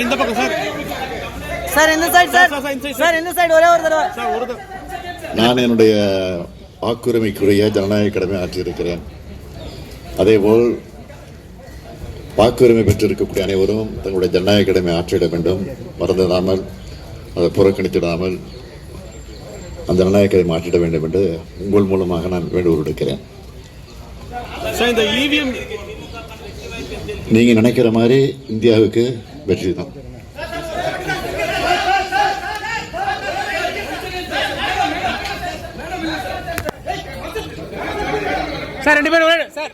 இந்த பக்கம் sir. Sir இந்த சைடு சார். சார் இந்த சைடு ஒரே ஒரு தடவை. சார் ஒரு நான் என்னுடைய வாக்குரிமைக்குரிய ஜனநாயக கடமை ஆற்றியிருக்கிறேன். அதேபோல் வாக்குரிமை பெற்றிருக்கக்கூடிய அனைவரும் தங்களுடைய ஜனநாயக கடமை ஆற்றிட வேண்டும். மறந்துடாமல், அதை புறக்கணித்திடாமல் அந்த ஜனநாயக கடமை ஆற்றிட வேண்டும் என்று உங்கள் மூலமாக நான் வேண்டுகோள் விடுக்கிறேன். நீங்க நினைக்கிற மாதிரி இந்தியாவுக்கு வெற்றி தான். சார் 2 பேரும் சார்.